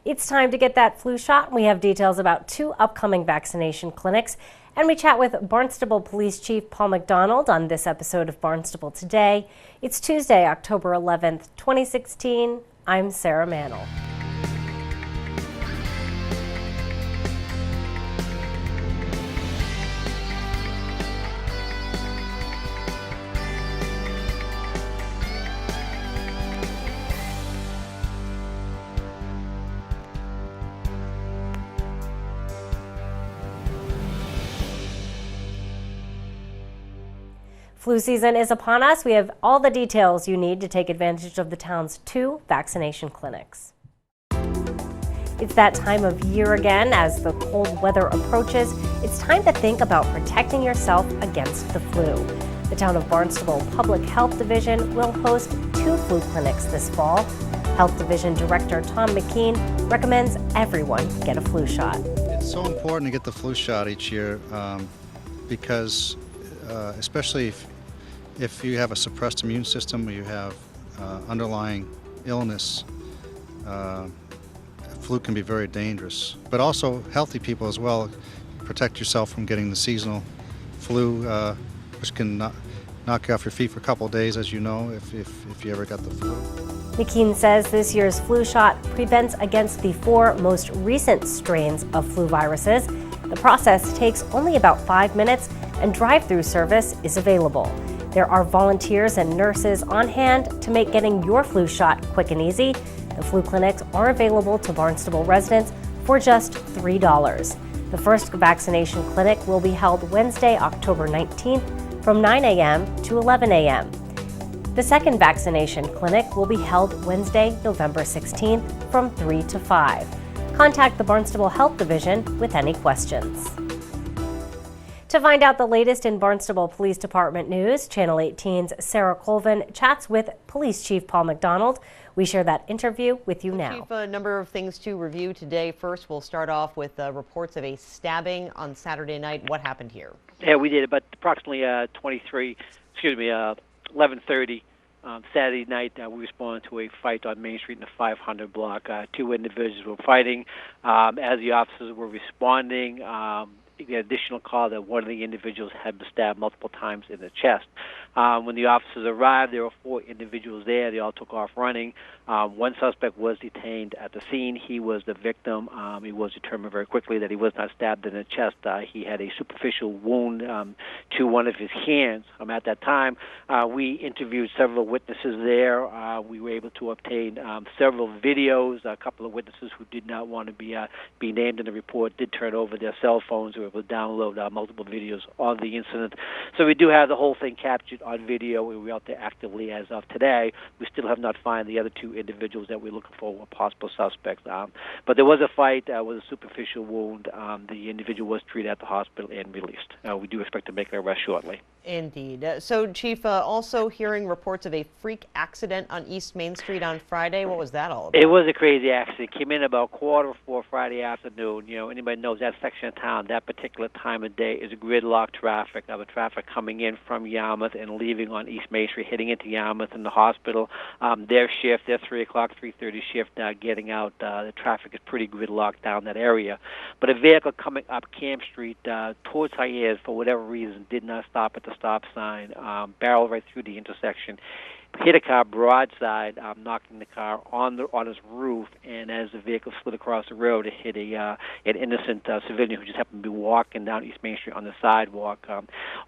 It's time to get that flu shot. We have details about 2 upcoming vaccination clinics, and we chat with Barnstable Police Chief Paul McDonald on this episode of Barnstable Today. It's Tuesday, October 11th, 2016. I'm Sarah Mantle. Flu season is upon us. We have all the details you need to take advantage of the town's 2 vaccination clinics. It's that time of year again. As the cold weather approaches, it's time to think about protecting yourself against the flu. The town of Barnstable Public Health Division will host 2 flu clinics this fall. Health Division Director Tom McKean recommends everyone get a flu shot. It's so important to get the flu shot each year because especially if you have a suppressed immune system or you have underlying illness, flu can be very dangerous. But also healthy people as well, protect yourself from getting the seasonal flu, which can knock you off your feet for a couple of days, as you know, if you ever got the flu. McKean says this year's flu shot prevents against the 4 most recent strains of flu viruses. The process takes only about 5 minutes, and drive-through service is available. There are volunteers and nurses on hand to make getting your flu shot quick and easy. The flu clinics are available to Barnstable residents for just $3. The first vaccination clinic will be held Wednesday, October 19th from 9 a.m. to 11 a.m. The second vaccination clinic will be held Wednesday, November 16th from 3 to 5. Contact the Barnstable Health Division with any questions. To find out the latest in Barnstable Police Department news, Channel 18's Sarah Colvin chats with Police Chief Paul McDonald. We share that interview with you now. Chief, a number of things to review today. First, we'll start off with reports of a stabbing on Saturday night. What happened here? Yeah, we did about approximately 11:30 Saturday night. We responded to a fight on Main Street in the 500 block. 2 individuals were fighting. As the officers were responding, the additional call that one of the individuals had been stabbed multiple times in the chest. When the officers arrived, there were 4 individuals there. They all took off running. One suspect was detained at the scene. He was the victim. He was determined very quickly that he was not stabbed in the chest. He had a superficial wound to one of his hands. At that time, we interviewed several witnesses there. We were able to obtain several videos. A couple of witnesses who did not want to be named in the report did turn over their cell phones. We were able to download multiple videos of the incident. So we do have the whole thing captured on video. We're out there actively as of today. We still have not found the other 2 individuals that we're looking for were possible suspects. But there was a fight with a superficial wound. The individual was treated at the hospital and released. We do expect to make an arrest shortly. Indeed. So, Chief, also hearing reports of a freak accident on East Main Street on Friday. What was that all about? It was a crazy accident. Came in about 3:45 Friday afternoon. You know, anybody knows that section of town, that particular time of day is gridlock traffic. The traffic coming in from Yarmouth and leaving on East Main Street, heading into Yarmouth and the hospital. Their shift, their 3 o'clock, 3:30 shift, getting out. The traffic is pretty gridlocked down that area. But a vehicle coming up Camp Street towards Hyannis, for whatever reason, did not stop at the stop sign, barreled right through the intersection, hit a car broadside, knocking the car on his roof, and as the vehicle slid across the road, it hit an innocent civilian who just happened to be walking down East Main Street on the sidewalk.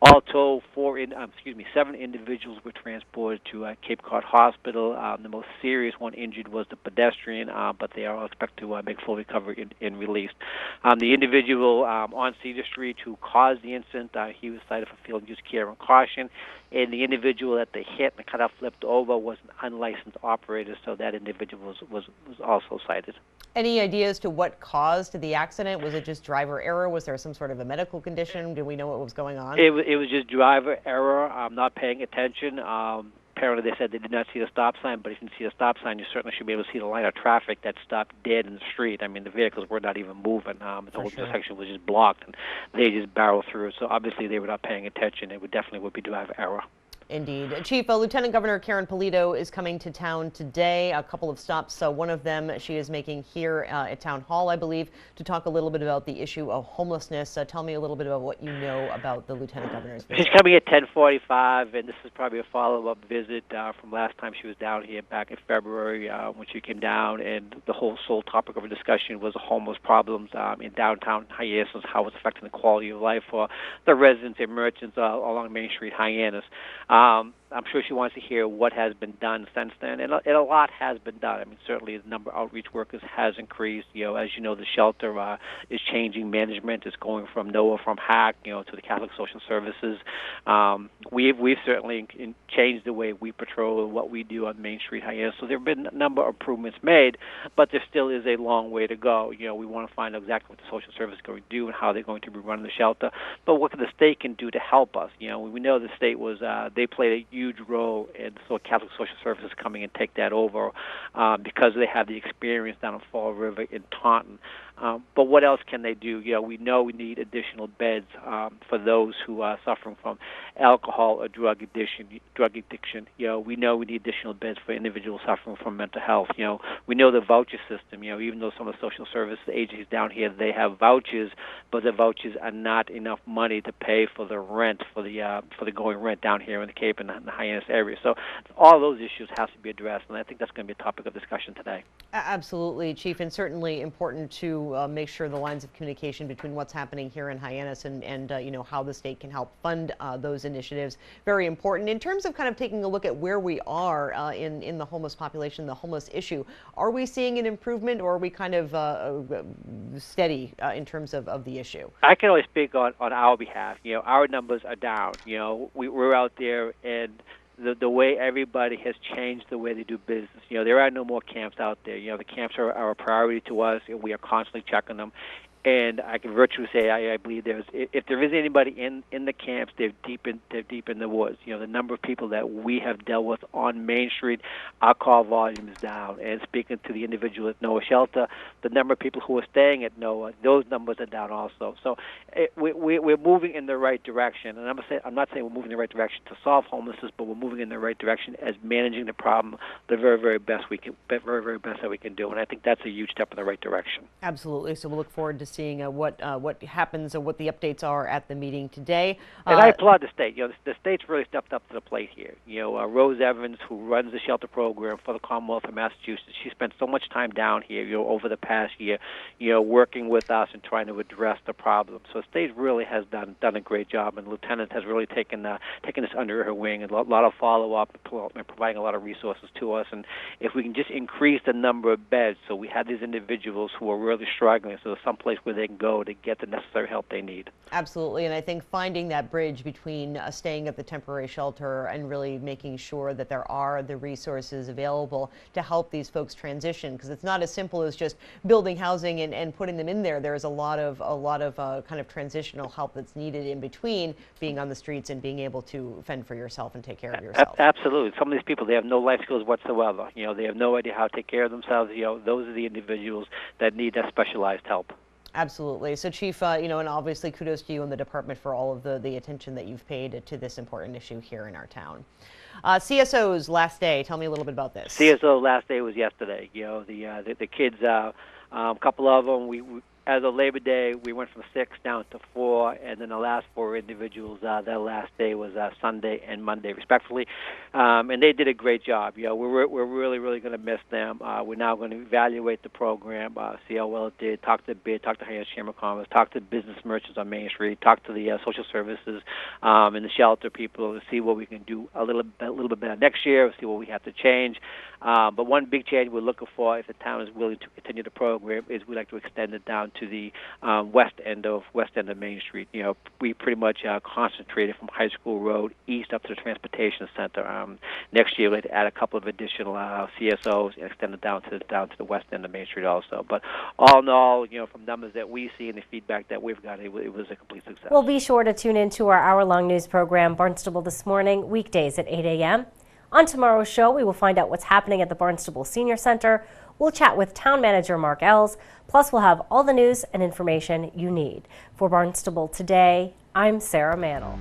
All told, 7 individuals were transported to Cape Cod Hospital. The most serious one injured was the pedestrian, but they are all expected to make full recovery and released. The individual on Cedar Street who caused the incident, he was cited for failing to use care and caution, and the individual that they hit and the cutoff flipped over was an unlicensed operator, so that individual was also cited. Any idea as to what caused the accident? Was it just driver error? Was there some sort of a medical condition? Do we know what was going on? It was just driver error, not paying attention. Apparently they said they did not see the stop sign, but if you can see the stop sign, you certainly should be able to see the line of traffic that stopped dead in the street. I mean, the vehicles were not even moving. The whole intersection was just blocked, and they just barreled through. So obviously they were not paying attention. It definitely would be driver error. Indeed. Chief, Lieutenant Governor Karen Polito is coming to town today. A couple of stops. One of them she is making here at Town Hall, I believe, to talk a little bit about the issue of homelessness. Tell me a little bit about what you know about the Lieutenant Governor's visit. She's coming at 10:45, and this is probably a follow-up visit from last time she was down here back in February when she came down, and the whole sole topic of her discussion was the homeless problems in downtown Hyannis, how it's affecting the quality of life for the residents and merchants along Main Street, Hyannis. I'm sure she wants to hear what has been done since then, and a lot has been done. I mean, certainly the number of outreach workers has increased. As you know, the shelter is changing management. It's going from NOAA, from HAC, to the Catholic Social Services. We've certainly changed the way we patrol and what we do on Main Street, Hyannis. So there have been a number of improvements made, but there still is a long way to go. We want to find out exactly what the social service is going to do and how they're going to be running the shelter, but what the state can do to help us. We know the state was they played a huge role, and so Catholic Social Services coming and take that over because they have the experience down in Fall River in Taunton. But what else can they do? We know we need additional beds for those who are suffering from alcohol or drug addiction. We know we need additional beds for individuals suffering from mental health. We know the voucher system. Even though some of the social service agencies down here, they have vouchers, but the vouchers are not enough money to pay for the rent, for the going rent down here in the Cape and the Hyannis area. So all those issues have to be addressed, and I think that's going to be a topic of discussion today. Absolutely, Chief, and certainly important to make sure the lines of communication between what's happening here in Hyannis and how the state can help fund those initiatives. Very important. In terms of kind of taking a look at where we are in the homeless population, the homeless issue, are we seeing an improvement, or are we kind of steady in terms of the issue? I can only speak on our behalf. Our numbers are down. We're out there, and the way everybody has changed the way they do business. There are no more camps out there. The camps are a priority to us, and we are constantly checking them. And I can virtually say I believe if there is anybody in the camps, they're deep in the woods. The number of people that we have dealt with on Main Street, our call volume is down. And speaking to the individual at NOAA Shelter, the number of people who are staying at NOAA, those numbers are down also. So we're moving in the right direction. And I'm not saying we're moving in the right direction to solve homelessness, but we're moving in the right direction as managing the problem the very best we can, very best that we can do. And I think that's a huge step in the right direction. Absolutely. So we'll look forward to seeing what happens and what the updates are at the meeting today. And I applaud the state. The state's really stepped up to the plate here. Rose Evans, who runs the shelter program for the Commonwealth of Massachusetts, she spent so much time down here, over the past year, working with us and trying to address the problem. So the state really has done a great job, and the lieutenant has really taken this under her wing, and a lot of follow-up and providing a lot of resources to us. And if we can just increase the number of beds, so we have these individuals who are really struggling, so there's some place where they can go to get the necessary help they need. Absolutely, and I think finding that bridge between staying at the temporary shelter and really making sure that there are the resources available to help these folks transition, because it's not as simple as just building housing and putting them in there. There's a lot of kind of transitional help that's needed in between being on the streets and being able to fend for yourself and take care of yourself. Absolutely. Some of these people, they have no life skills whatsoever. They have no idea how to take care of themselves. Those are the individuals that need that specialized help. Absolutely. So, Chief, and obviously kudos to you and the department for all of the attention that you've paid to this important issue here in our town. CSO's last day. Tell me a little bit about this. CSO last day was yesterday. The kids, a couple of them, as of Labor Day, we went from 6 down to 4, and then the last 4 individuals, their last day was Sunday and Monday, respectively, and they did a great job. We're really going to miss them. We're now going to evaluate the program, see how well it did, talk to BID, talk to Hyannis Chamber of Commerce, talk to business merchants on Main Street, talk to the social services and the shelter people, to see what we can do a little bit better next year, see what we have to change. But one big change we're looking for, if the town is willing to continue the program, is we'd like to extend it down to the west end of Main Street. We pretty much concentrated from High School Road east up to the transportation center. Next year, we'd like to add a couple of additional CSOs and extend it down to the west end of Main Street also. But all in all, from numbers that we see and the feedback that we've got, it was a complete success. Well, be sure to tune into our hour-long news program, Barnstable This Morning, weekdays at 8 a.m. On tomorrow's show, we will find out what's happening at the Barnstable Senior Center. We'll chat with Town Manager Mark Ells. Plus, we'll have all the news and information you need. For Barnstable Today, I'm Sarah Mantle.